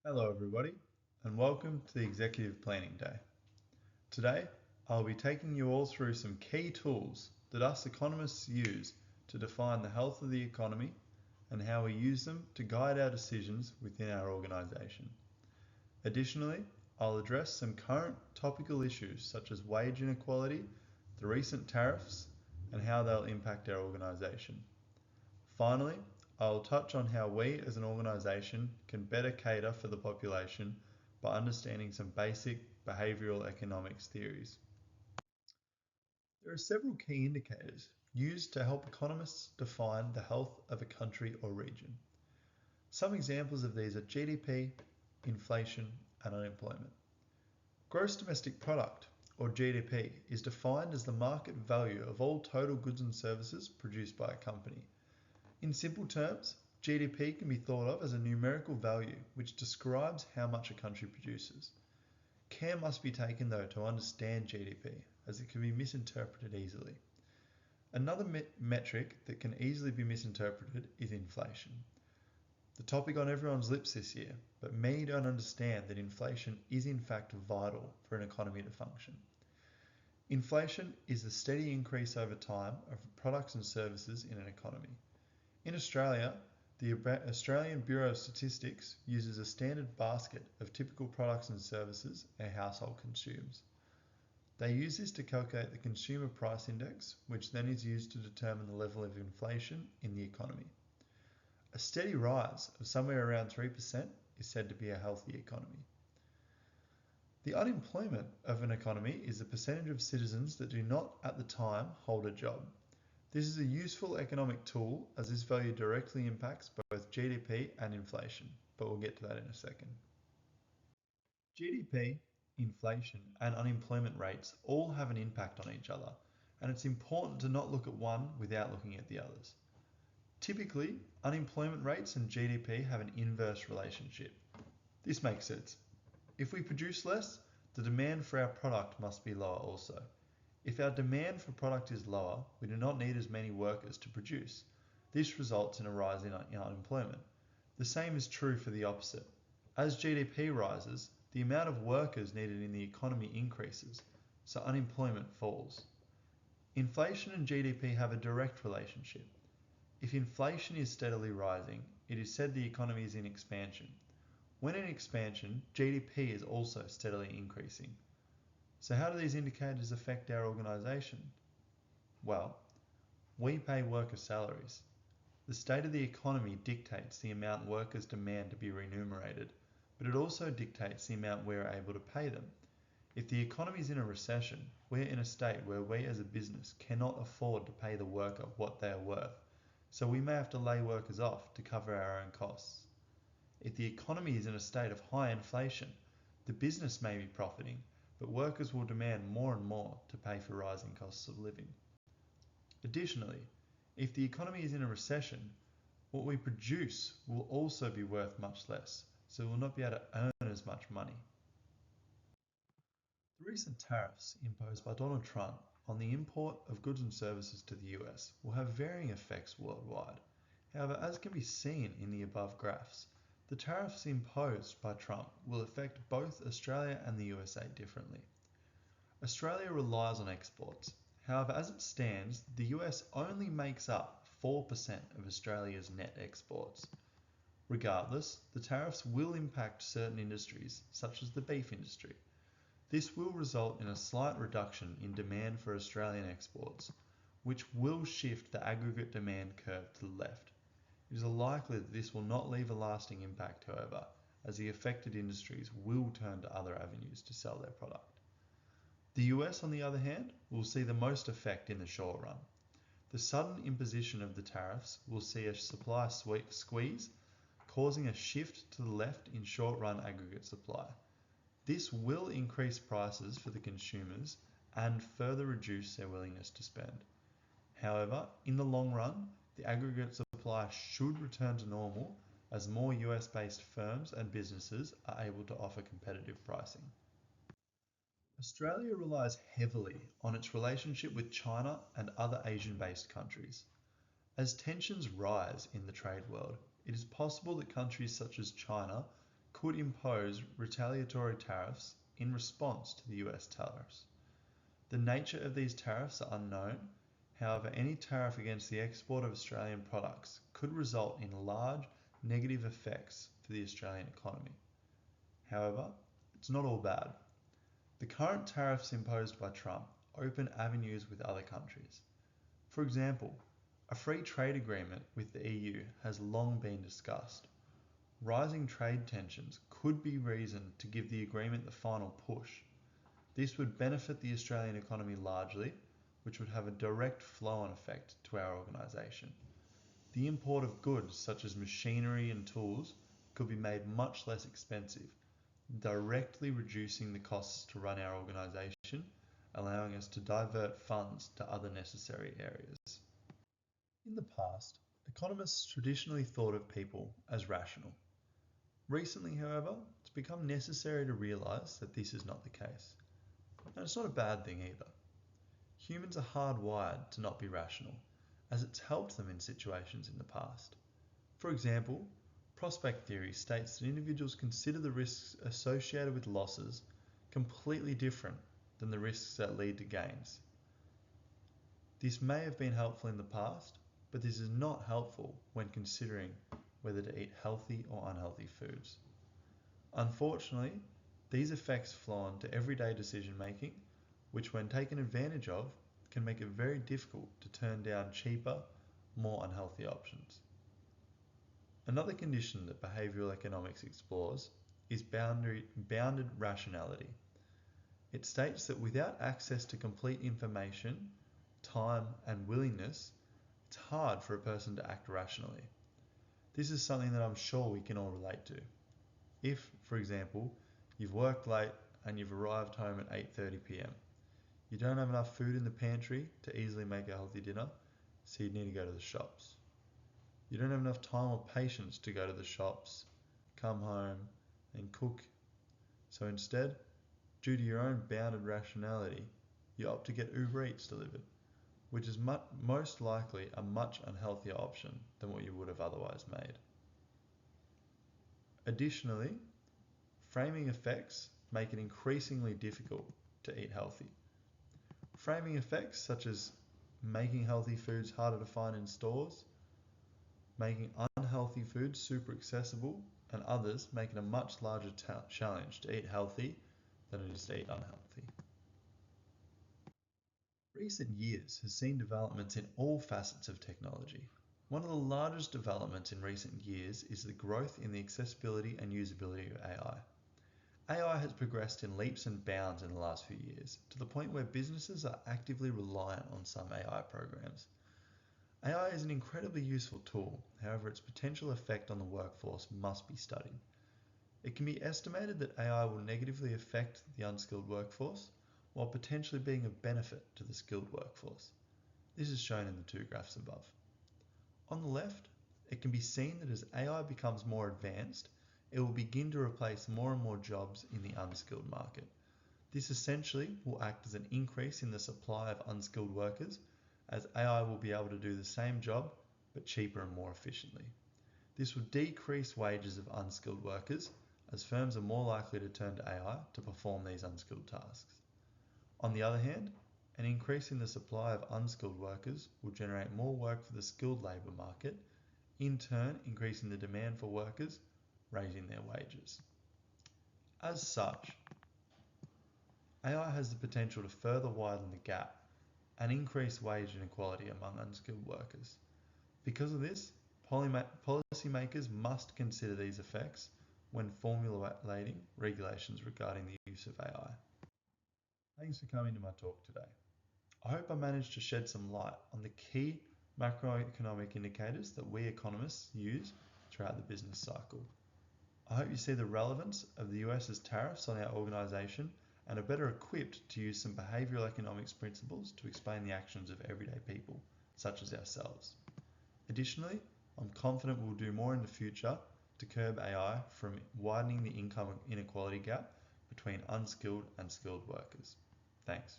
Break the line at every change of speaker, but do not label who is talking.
Hello, everybody, and welcome to the Executive Planning Day. Today, I'll be taking you all through some key tools that us economists use to define the health of the economy and how we use them to guide our decisions within our organisation. Additionally, I'll address some current topical issues such as wage inequality, the recent tariffs, and how they'll impact our organisation. Finally, I'll touch on how we as an organisation can better cater for the population by understanding some basic behavioural economics theories. There are several key indicators used to help economists define the health of a country or region. Some examples of these are GDP, inflation, and unemployment. Gross domestic product, or GDP, is defined as the market value of all total goods and services produced by a company. In simple terms, GDP can be thought of as a numerical value which describes how much a country produces. Care must be taken though to understand GDP, as it can be misinterpreted easily. Another metric that can easily be misinterpreted is inflation. The topic on everyone's lips this year, but many don't understand that inflation is in fact vital for an economy to function. Inflation is the steady increase over time of products and services in an economy. In Australia, the Australian Bureau of Statistics uses a standard basket of typical products and services a household consumes. They use this to calculate the Consumer Price Index, which then is used to determine the level of inflation in the economy. A steady rise of somewhere around 3% is said to be a healthy economy. The unemployment of an economy is the percentage of citizens that do not at the time hold a job. This is a useful economic tool as this value directly impacts both GDP and inflation, but we'll get to that in a second. GDP, inflation, and unemployment rates all have an impact on each other, and it's important to not look at one without looking at the others. Typically, unemployment rates and GDP have an inverse relationship. This makes sense. If we produce less, the demand for our product must be lower also. If our demand for product is lower, we do not need as many workers to produce. This results in a rise in unemployment. The same is true for the opposite. As GDP rises, the amount of workers needed in the economy increases, so unemployment falls. Inflation and GDP have a direct relationship. If inflation is steadily rising, it is said the economy is in expansion. When in expansion, GDP is also steadily increasing. So how do these indicators affect our organisation? Well, we pay worker salaries. The state of the economy dictates the amount workers demand to be remunerated, but it also dictates the amount we are able to pay them. If the economy is in a recession, we're in a state where we as a business cannot afford to pay the worker what they are worth, so we may have to lay workers off to cover our own costs. If the economy is in a state of high inflation, the business may be profiting, but workers will demand more and more to pay for rising costs of living. Additionally, if the economy is in a recession, what we produce will also be worth much less, so we will not be able to earn as much money. The recent tariffs imposed by Donald Trump on the import of goods and services to the US will have varying effects worldwide. However, as can be seen in the above graphs, the tariffs imposed by Trump will affect both Australia and the USA differently. Australia relies on exports. However, as it stands, the US only makes up 4% of Australia's net exports. Regardless, the tariffs will impact certain industries, such as the beef industry. This will result in a slight reduction in demand for Australian exports, which will shift the aggregate demand curve to the left. It is likely that this will not leave a lasting impact, however, as the affected industries will turn to other avenues to sell their product. The US, on the other hand, will see the most effect in the short run. The sudden imposition of the tariffs will see a supply squeeze, causing a shift to the left in short-run aggregate supply. This will increase prices for the consumers and further reduce their willingness to spend. However, in the long run, the aggregate supply should return to normal as more US-based firms and businesses are able to offer competitive pricing. Australia relies heavily on its relationship with China and other Asian-based countries. As tensions rise in the trade world, it is possible that countries such as China could impose retaliatory tariffs in response to the US tariffs. The nature of these tariffs are unknown. However, any tariff against the export of Australian products could result in large negative effects for the Australian economy. However, it's not all bad. The current tariffs imposed by Trump open avenues with other countries. For example, a free trade agreement with the EU has long been discussed. Rising trade tensions could be reason to give the agreement the final push. This would benefit the Australian economy largely, which would have a direct flow-on effect to our organisation. The import of goods such as machinery and tools could be made much less expensive, directly reducing the costs to run our organisation, allowing us to divert funds to other necessary areas. In the past, economists traditionally thought of people as rational. Recently, however, it's become necessary to realise that this is not the case. And it's not a bad thing either. Humans are hardwired to not be rational, as it's helped them in situations in the past. For example, prospect theory states that individuals consider the risks associated with losses completely different than the risks that lead to gains. This may have been helpful in the past, but this is not helpful when considering whether to eat healthy or unhealthy foods. Unfortunately, these effects flow on to everyday decision making, which when taken advantage of, can make it very difficult to turn down cheaper, more unhealthy options. Another condition that behavioural economics explores is bounded rationality. It states that without access to complete information, time and willingness, it's hard for a person to act rationally. This is something that I'm sure we can all relate to. If, for example, you've worked late and you've arrived home at 8:30 p.m. You don't have enough food in the pantry to easily make a healthy dinner, so you need to go to the shops. You don't have enough time or patience to go to the shops, come home and cook. So instead, due to your own bounded rationality, you opt to get Uber Eats delivered, which is most likely a much unhealthier option than what you would have otherwise made. Additionally, framing effects make it increasingly difficult to eat healthy. Framing effects such as making healthy foods harder to find in stores, making unhealthy foods super accessible, and others make it a much larger challenge to eat healthy than it is to eat unhealthy. Recent years has seen developments in all facets of technology. One of the largest developments in recent years is the growth in the accessibility and usability of AI. AI has progressed in leaps and bounds in the last few years, to the point where businesses are actively reliant on some AI programs. AI is an incredibly useful tool, however its potential effect on the workforce must be studied. It can be estimated that AI will negatively affect the unskilled workforce, while potentially being of benefit to the skilled workforce. This is shown in the two graphs above. On the left, it can be seen that as AI becomes more advanced, it will begin to replace more and more jobs in the unskilled market. This essentially will act as an increase in the supply of unskilled workers, as AI will be able to do the same job but cheaper and more efficiently. This will decrease wages of unskilled workers, as firms are more likely to turn to AI to perform these unskilled tasks. On the other hand, an increase in the supply of unskilled workers will generate more work for the skilled labour market, in turn increasing the demand for workers, raising their wages. As such, AI has the potential to further widen the gap and increase wage inequality among unskilled workers. Because of this, policymakers must consider these effects when formulating regulations regarding the use of AI. Thanks for coming to my talk today. I hope I managed to shed some light on the key macroeconomic indicators that we economists use throughout the business cycle. I hope you see the relevance of the US's tariffs on our organisation and are better equipped to use some behavioural economics principles to explain the actions of everyday people, such as ourselves. Additionally, I'm confident we'll do more in the future to curb AI from widening the income inequality gap between unskilled and skilled workers. Thanks.